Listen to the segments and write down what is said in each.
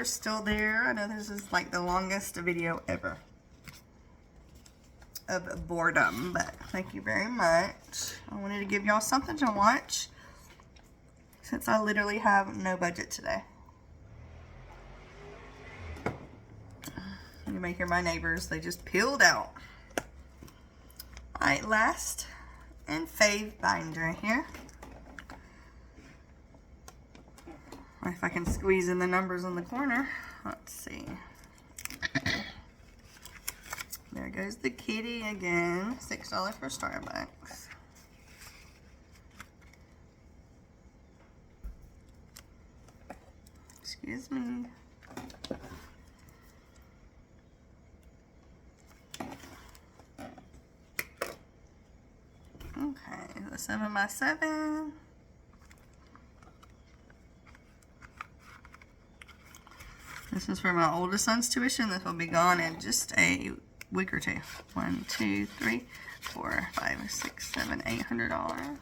are still there. I know this is like the longest video ever of boredom, but thank you very much. I wanted to give y'all something to watch since I literally have no budget today. You may hear my neighbors, they just peeled out. Alright, last and fave binder here. If I can squeeze in the numbers in the corner. Let's see. There goes the kitty again. $6 for Starbucks. Excuse me. Okay, the 7x7. This is for my oldest son's tuition. This will be gone in just a week or two. 1, 2, 3, 4, 5, 6, 7, $800.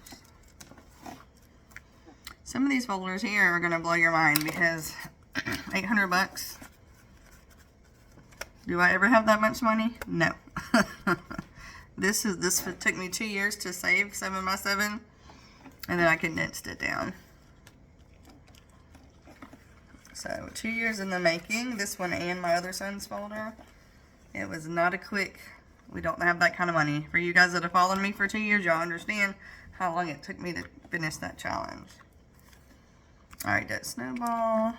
Some of these folders here are gonna blow your mind because 800 bucks. Do I ever have that much money? No. This took me 2 years to save 7x7, and then I condensed it down. So 2 years in the making, this one and my other son's folder. It was not a quick, we don't have that kind of money. For you guys that have followed me for 2 years, y'all understand how long it took me to finish that challenge. Alright, that snowball.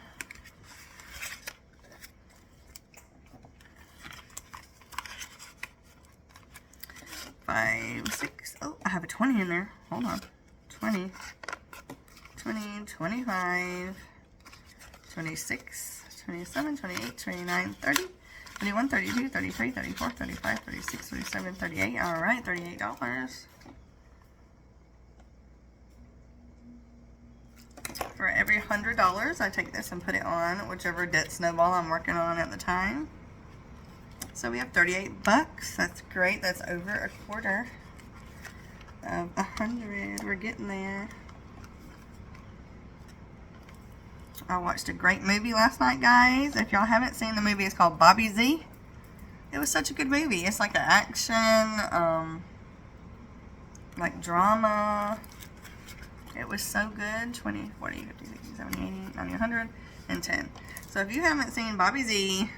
Five, 6, oh, I have a 20 in there. Hold on. 20, 20, 25. 26, 27, 28, 29, 30, 31, 32, 33, 34, 35, 36, 37, 38. All right, $38. For every $100, I take this and put it on whichever debt snowball I'm working on at the time. So we have 38 bucks. That's great. That's over a quarter of 100. We're getting there. I watched a great movie last night, guys. If y'all haven't seen the movie, it's called Bobby Z. It was such a good movie. It's like an action, like drama. It was so good. 20, 40, 50, 60, 70, 80, 90, 100, and 10. So if you haven't seen Bobby Z,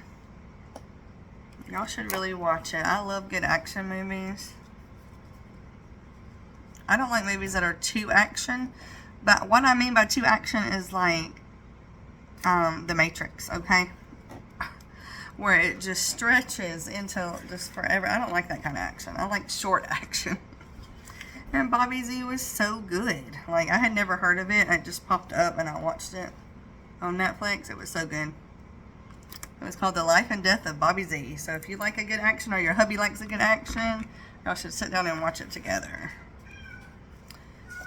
y'all should really watch it. I love good action movies. I don't like movies that are too action, but what I mean by too action is like The Matrix, okay? Where it just stretches into just forever. I don't like that kind of action. I like short action. And Bobby Z was so good. Like, I had never heard of it. It just popped up and I watched it on Netflix. It was so good. It was called The Life and Death of Bobby Z. So if you like a good action or your hubby likes a good action, y'all should sit down and watch it together.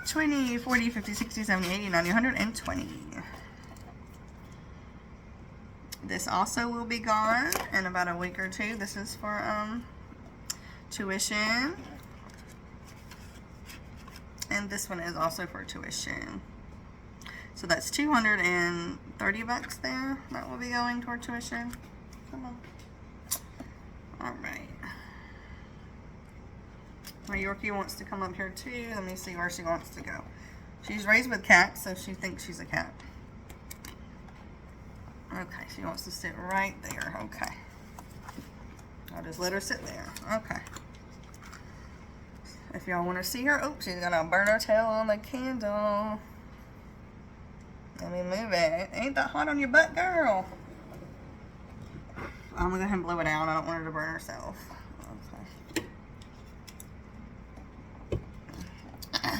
20, 40, 50, 60, 70, 80, 90, 100, and 20. This also will be gone in about a week or two. This is for tuition. And this one is also for tuition. So that's 230 bucks there. That will be going toward tuition. Come on. Alright. My Yorkie wants to come up here too. Let me see where she wants to go. She's raised with cats, so she thinks she's a cat. Okay, she wants to sit right there. Okay. I'll just let her sit there. Okay. If y'all want to see her, oh, she's gonna burn her tail on the candle. Let me move it. It ain't that hot on your butt, girl. I'm gonna go ahead and blow it out. I don't want her to burn herself. Okay.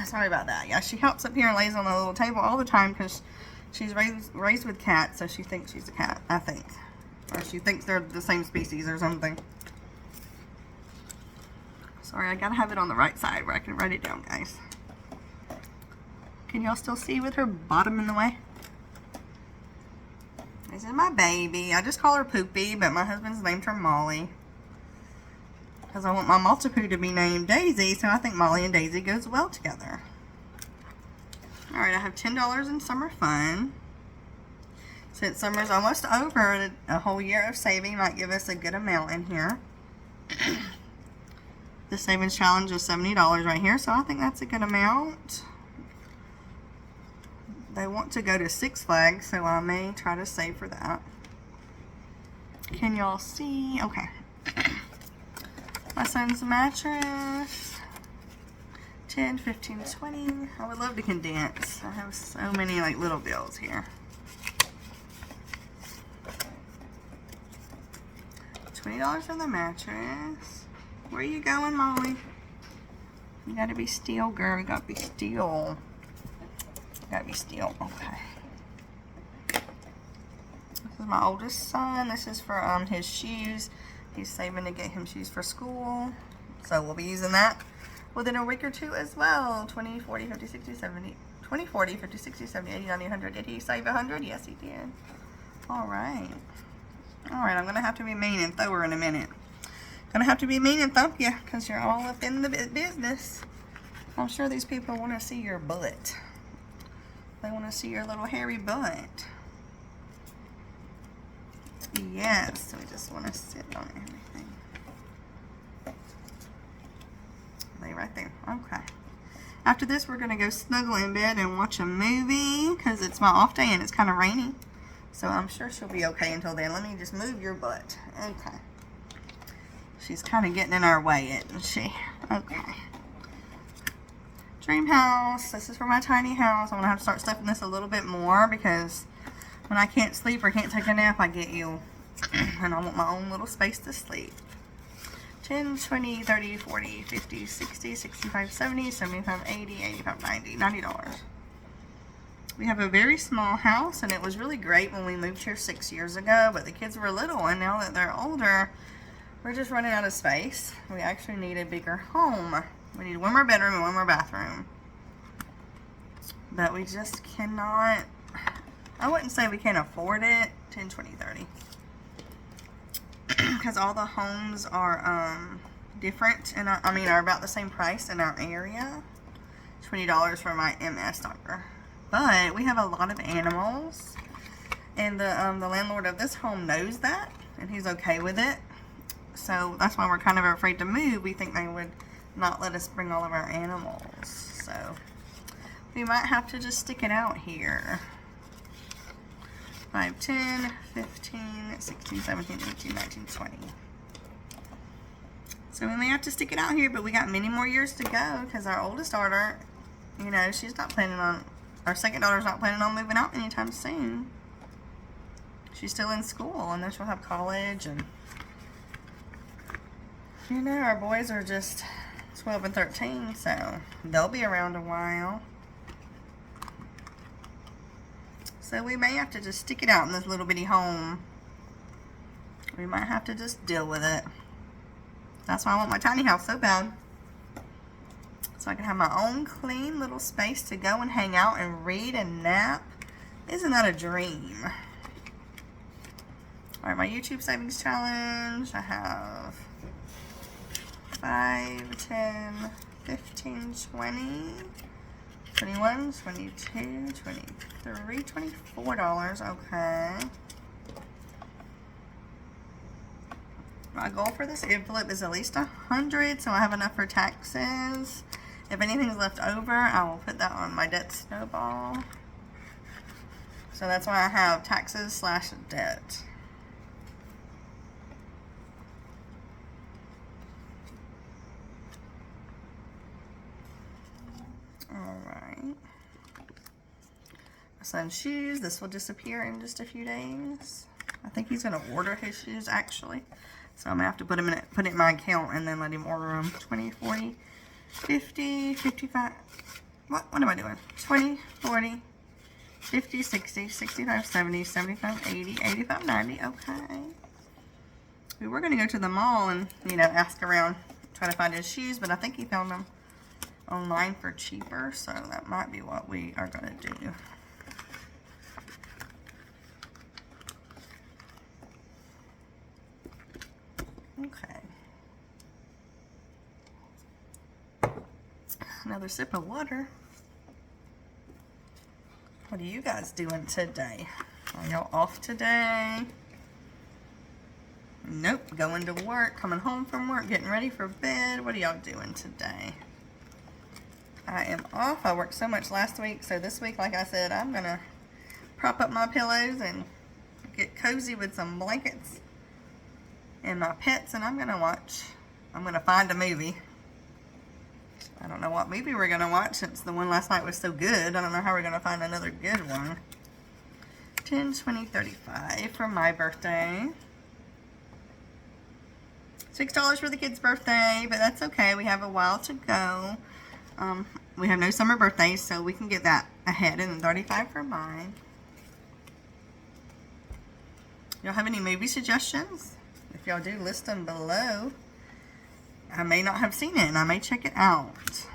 Sorry about that. Yeah, she helps up here and lays on the little table all the time because she's raised with cats, so she thinks she's a cat, I think. Or she thinks they're the same species or something. Sorry, I gotta have it on the right side where I can write it down, guys. Can y'all still see with her bottom in the way? This is my baby. I just call her Poopy, but my husband's named her Molly. Because I want my Maltipoo to be named Daisy, so I think Molly and Daisy goes well together. Alright, I have $10 in summer fun. Since summer's almost over, a whole year of saving might give us a good amount in here. The savings challenge is $70 right here, so I think that's a good amount. They want to go to Six Flags, so I may try to save for that. Can y'all see? Okay. My son's mattress. 10, 15, 20. I would love to condense. I have so many like little bills here. $20 for the mattress. Where are you going, Molly? You gotta be still, girl. You gotta be still. You gotta be still. Okay. This is my oldest son. This is for his shoes. He's saving to get him shoes for school. So we'll be using that within a week or two as well. 20, 40, 50, 60, 70. 20, 40, 50, 60, 70, 80, 90, 100. Did he save 100? Yes, he did. Alright. Alright, I'm going to have to be mean and throw her in a minute. Gonna have to be mean and thump you because you're all up in the business. I'm sure these people want to see your butt. They want to see your little hairy butt. Yes, we just want to sit on everything. Lay right there. Okay. After this, we're going to go snuggle in bed and watch a movie because it's my off day and it's kind of rainy. So I'm sure she'll be okay until then. Let me just move your butt. Okay. She's kind of getting in our way, isn't she? Okay. Dream house. This is for my tiny house. I'm going to have to start stuffing this a little bit more because when I can't sleep or can't take a nap, I get you. And I want my own little space to sleep. 10, 20, 30, 40, 50, 60, 65, 70, 75, 80, 85, 90, $90. We have a very small house, and it was really great when we moved here 6 years ago, but the kids were little, and now that they're older, we're just running out of space. We actually need a bigger home. We need one more bedroom and one more bathroom. But we just cannot, I wouldn't say we can't afford it. 10, 20, 30. Because all the homes are different, and are about the same price in our area. $20 for my MS doctor. But we have a lot of animals, and the landlord of this home knows that, and he's okay with it. So that's why we're kind of afraid to move. We think they would not let us bring all of our animals. So we might have to just stick it out here. 5, 10, 15, 16, 17, 18, 19, 20. So we may have to stick it out here, but we got many more years to go because our oldest daughter, you know, she's not planning on, our second daughter's not planning on moving out anytime soon. She's still in school, and then she'll have college, and you know, our boys are just 12 and 13, so they'll be around a while. So we may have to just stick it out in this little bitty home. We might have to just deal with it. That's why I want my tiny house so bad. So I can have my own clean little space to go and hang out and read and nap. Isn't that a dream? Alright, my YouTube savings challenge. I have 5, 10, 15, 20, 21, 22, 23, $24. Okay. My goal for this envelope is at least 100, so I have enough for taxes. If anything's left over, I will put that on my debt snowball. So that's why I have taxes / debt. Alright. My son's shoes. This will disappear in just a few days. I think he's going to order his shoes actually. So I'm going to have to put it in my account and then let him order them. 20, 40, 50, 55. What am I doing? 20, 40, 50, 60, 65, 70, 75, 80, 85, 90. Okay. We were going to go to the mall and, you know, ask around, try to find his shoes, but I think he found them online for cheaper, so that might be what we are going to do. Okay. Another sip of water. What are you guys doing today? Are y'all off today? Nope, going to work, coming home from work, getting ready for bed. What are y'all doing today? I am off. I worked so much last week, so this week, like I said, I'm going to prop up my pillows and get cozy with some blankets and my pets, and I'm going to find a movie. I don't know what movie we're going to watch since the one last night was so good. I don't know how we're going to find another good one. 10, 20, 35 for my birthday. $6 for the kid's birthday, but that's okay. We have a while to go. We have no summer birthdays, so we can get that ahead. And then 35 for mine. Y'all have any movie suggestions? If y'all do, list them below. I may not have seen it, and I may check it out.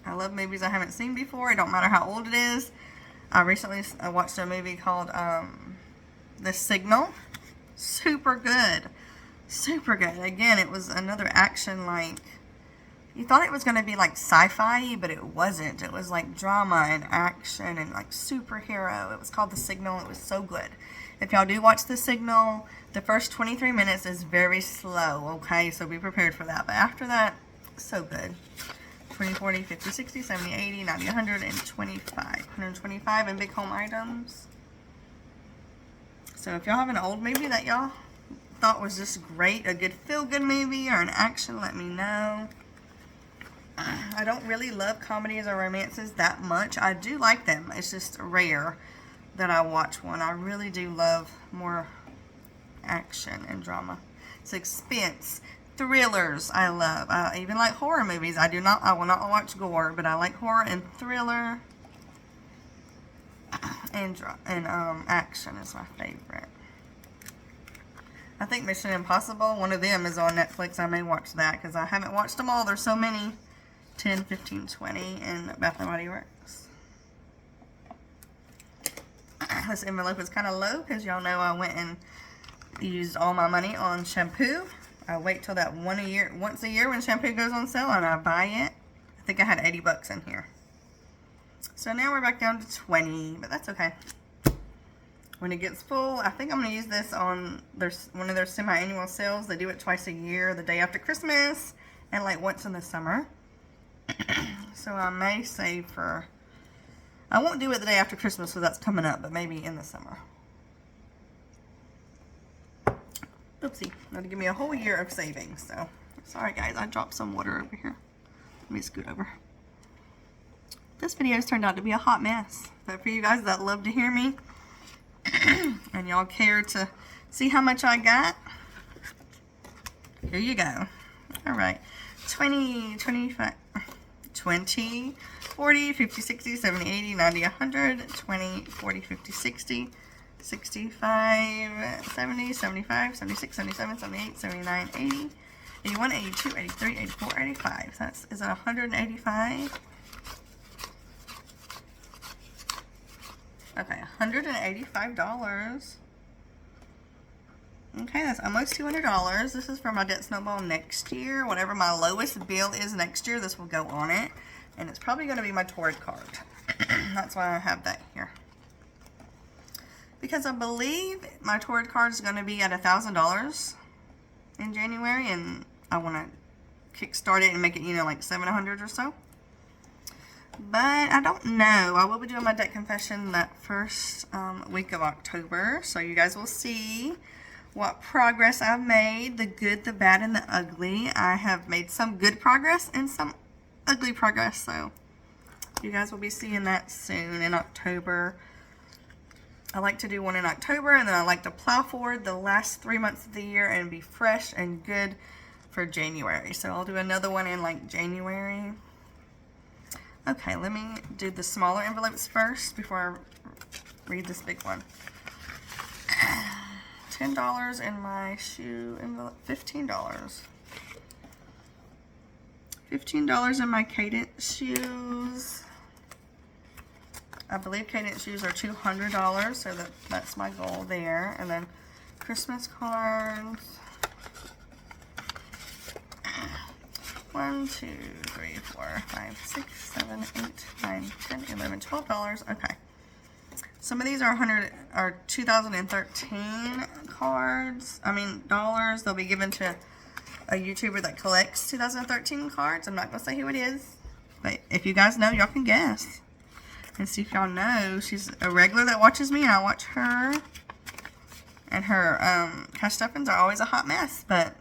I love movies I haven't seen before. It don't matter how old it is. I recently watched a movie called The Signal. Super good. Super good. Again, it was another action, like, you thought it was going to be like sci-fi, but it wasn't. It was like drama and action and like superhero. It was called The Signal. It was so good. If y'all do watch The Signal, the first 23 minutes is very slow, okay? So be prepared for that. But after that, so good. 20, 40, 50, 60, 70, 80, 90, 125. 125 in big home items. So if y'all have an old movie that y'all thought was just great, a good feel-good movie or an action, let me know. I don't really love comedies or romances that much. I do like them. It's just rare that I watch one. I really do love more action and drama. Suspense, thrillers, I love. I even like horror movies. I will not watch gore, but I like horror and thriller. And action is my favorite. I think Mission Impossible, one of them is on Netflix. I may watch that because I haven't watched them all. There's so many. 10, 15, 20 in Bath & Body Works. This envelope is kind of low because y'all know I went and used all my money on shampoo. I wait till that once a year when shampoo goes on sale and I buy it. I think I had 80 bucks in here. So now we're back down to 20, but that's okay. When it gets full, I think I'm going to use this on one of their semi-annual sales. They do it twice a year, the day after Christmas and like once in the summer. So I may save for, I won't do it the day after Christmas, so that's coming up, but maybe in the summer. Oopsie, that'll give me a whole year of savings. So sorry guys, I dropped some water over here. Let me scoot over. This video has turned out to be a hot mess, but for you guys that love to hear me and y'all care to see how much I got, here you go. All right, 20, 25, 20, 40, 50, 60, 70, 80, 90, 100, 20, 40, 50, 60, 65, 70, 75, 76, 77, 78, 79, 80, 81, 82, 83, 84, 85. Is it 185? Okay, $185. Okay, that's almost $200. This is for my debt snowball next year. Whatever my lowest bill is next year, this will go on it. And it's probably going to be my Torrid card. That's why I have that here. Because I believe my Torrid card is going to be at $1,000 in January. And I want to kickstart it and make it, like $700 or so. But I don't know. I will be doing my debt confession that first week of October. So you guys will see what progress I've made, the good, the bad, and the ugly. I have made some good progress and some ugly progress, so you guys will be seeing that soon in October. I like to do one in October, and then I like to plow forward the last 3 months of the year and be fresh and good for January. So I'll do another one in like January. Okay, let me do the smaller envelopes first before I read this big one. $10 in my shoe envelope. $15. $15 in my Cadence shoes. I believe Cadence shoes are $200, so that's my goal there. And then Christmas cards. 1, 2, 3, 4, 5, 6, 7, 8, 9, 10, 11, $12. Okay. Some of these are 2013 cards. I mean, dollars. They'll be given to a YouTuber that collects 2013 cards. I'm not going to say who it is. But if you guys know, y'all can guess. And see if y'all know. She's a regular that watches me, and I watch her. And her cash stuffings are always a hot mess. But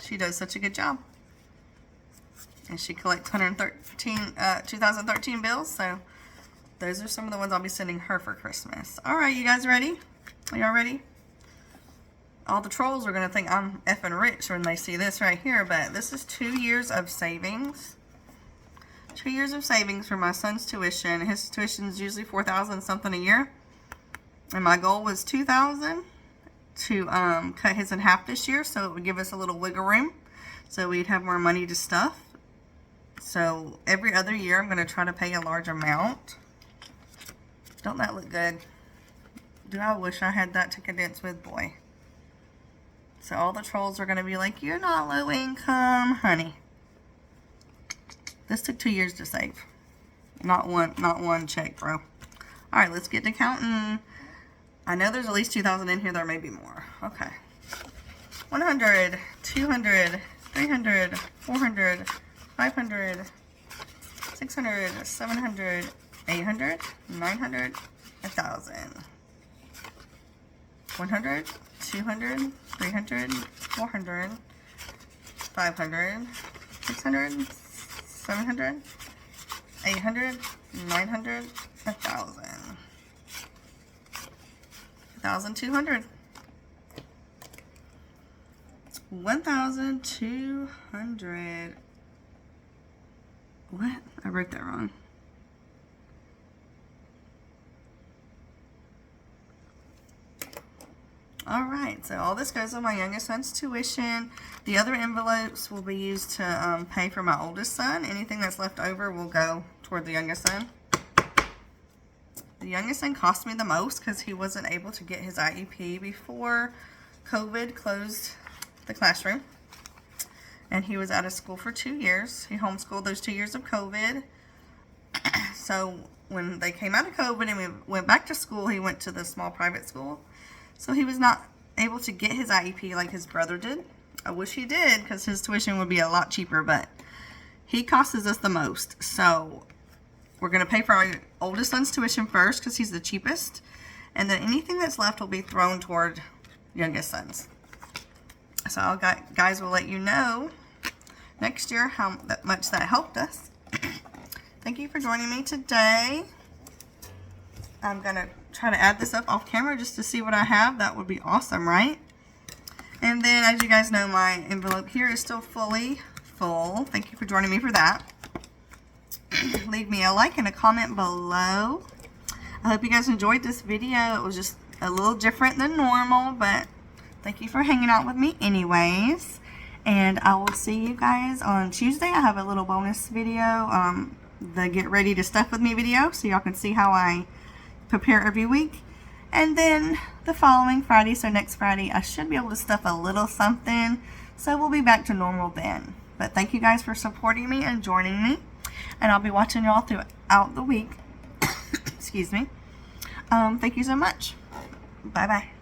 she does such a good job. And she collects 2013 bills. So those are some of the ones I'll be sending her for Christmas. Alright, you guys ready? Are y'all ready? All the trolls are going to think I'm effing rich when they see this right here. But this is 2 years of savings. 2 years of savings for my son's tuition. His tuition is usually $4,000 something a year. And my goal was $2,000 to cut his in half this year. So it would give us a little wiggle room. So we'd have more money to stuff. So every other year I'm going to try to pay a large amount. Don't that look good? Do I wish I had that to condense with? Boy. So all the trolls are going to be like, you're not low income, honey. This took 2 years to save. Not one check, bro. Alright, let's get to counting. I know there's at least 2,000 in here. There may be more. Okay. 100, 200, 300, 400, 500, 600, 700, 800, 900, 1,000. 100, 200, 300, 400, 500, 600, 700, 800, 900, 1,000. 1,200. 1,200. What? I wrote that wrong. Alright, so all this goes on my youngest son's tuition. The other envelopes will be used to pay for my oldest son. Anything that's left over will go toward the youngest son. The youngest son cost me the most because he wasn't able to get his IEP before COVID closed the classroom. And he was out of school for 2 years. He homeschooled those 2 years of COVID. So when they came out of COVID and we went back to school, he went to the small private school. So he was not able to get his IEP like his brother did. I wish he did because his tuition would be a lot cheaper, but he costs us the most. So we're going to pay for our oldest son's tuition first because he's the cheapest. And then anything that's left will be thrown toward youngest son's. So guys will let you know next year how much that helped us. Thank you for joining me today. I'm going to try to add this up off camera just to see what I have. That would be awesome, right? And then, as you guys know, my envelope here is still fully full. Thank you for joining me for that. Leave me a like and a comment below. I hope you guys enjoyed this video. It was just a little different than normal, but thank you for hanging out with me anyways. And I will see you guys on Tuesday. I have a little bonus video, the Get Ready to Stuff With Me video, so y'all can see how I prepare every week. And then the following Friday, so next Friday, I should be able to stuff a little something. So we'll be back to normal then. But thank you guys for supporting me and joining me. And I'll be watching y'all throughout the week. Excuse me. Thank you so much. Bye-bye.